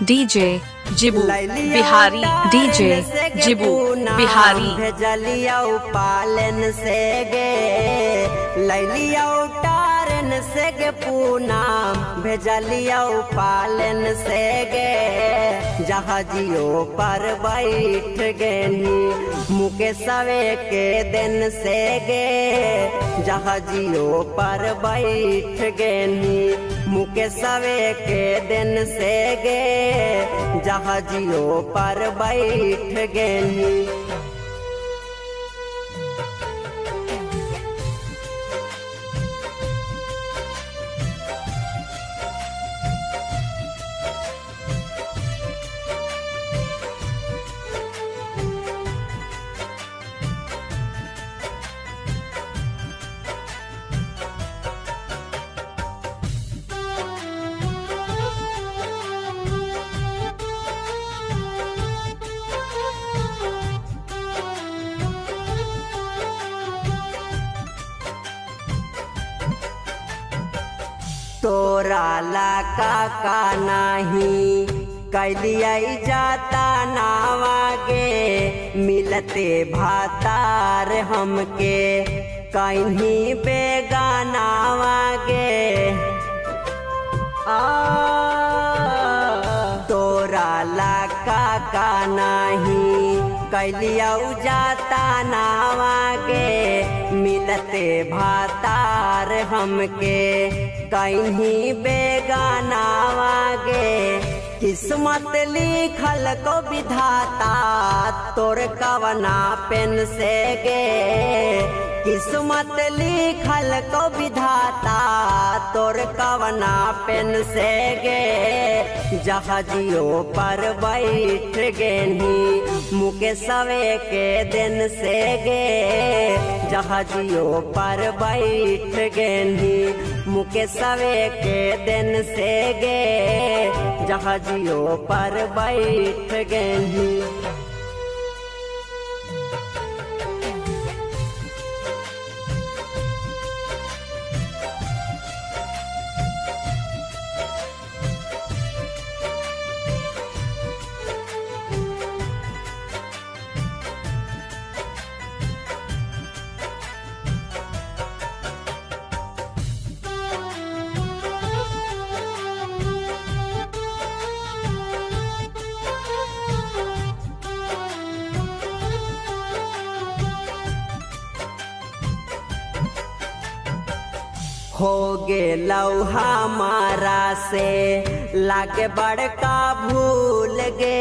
DJ Jibu Bihari, DJ Jibu Bihari. भेजलिया पालन से गे लैलिया टारन से गे पूनम भेजलिया पालन से गे जहाजियो पर बैठ गेनी मुकेशवे के दिन से गे जहाजियो पर बैठ गेनी मुकेशवे के दिन से गे जहाजियो पर बैठ गेनी। तोरा ला का नहीं कैलिया जाता नावागे मिलते भातार हमके कहीं बेगानावागे तोरा ला का नहीं कैलिया जाता नावागे मिलते भातार हमके कहीं बेगानावागे किस्मत लिखल को विधाता तोर कवना पेन से गे किस्मत लिखल को विधाता तोर कवना पेन से गे जहाजियो पर बैठ गेनी मुकेशवे के दिन से गे जहाजियो पर बैठ गेनी मुकेशवे के दिन से गे जहाजियो पर बैठ गेनी। हो गे लौहा हमारा से लागे बड़का भूल गे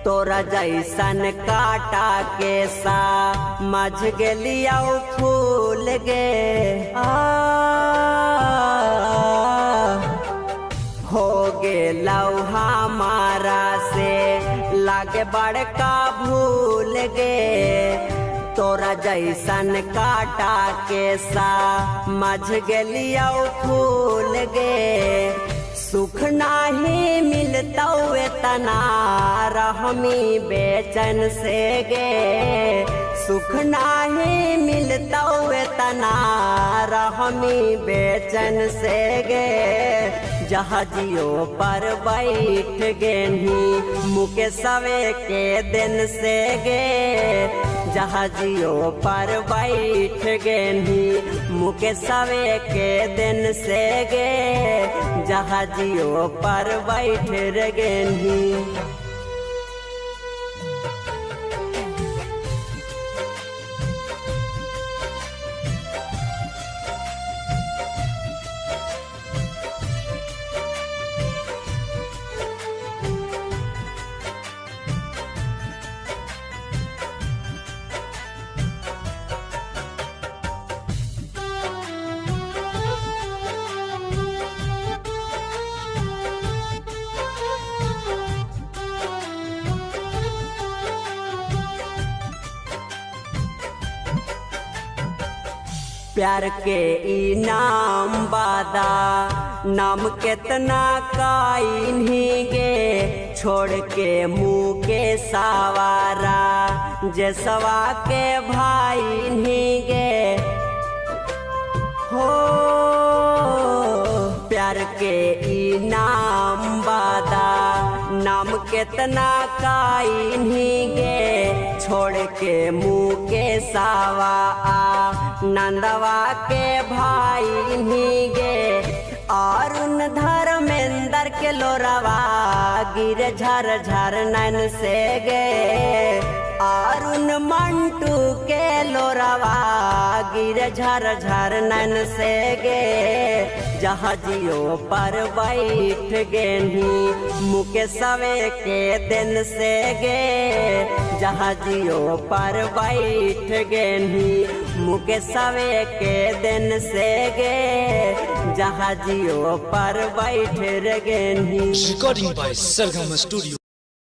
तोरा जैसन काटा के सा मझ गेलिया फूल गे हो गे लौहा हमारा से लागे बड़का भूल गे तोरा जैसन काटा के सा मझ गेलिया फूल गे सुख नाही मिलता तना रहमी बेचैन से गे सुख नाही मिलता तना रहमी बेचैन से गे जहाजियो पर बैठ गेनी मुकेशवे के दिन से गे जहाजियो पर बैठ गेनी मुकेशवे के दिन से गे जहाजियो पर बैठ गेनी। प्यार के इनाम बादा नाम कितना काइन्ही गे छोड़ के मुँह के सवारा जसवा के भाई नहीं गे हो प्यार के इनाम बादा नाम कितना काइन्ही गे छोड़ के मुँह के सावा नंदवा के भाई गे अरुण धर्मेंद्र के लोरवा गिर झर झर नैन से गे अरुण मंटू के लोरवा गिर झर झर नैन से गे जहाजियों पर बैठ गेनी मुकेशवे के दिन से गे जहाजियों पर बैठ गेनी मुकेशवे के दिन से गे जहाजियों पर बैठ गेनी। Recording by Sargama Studio.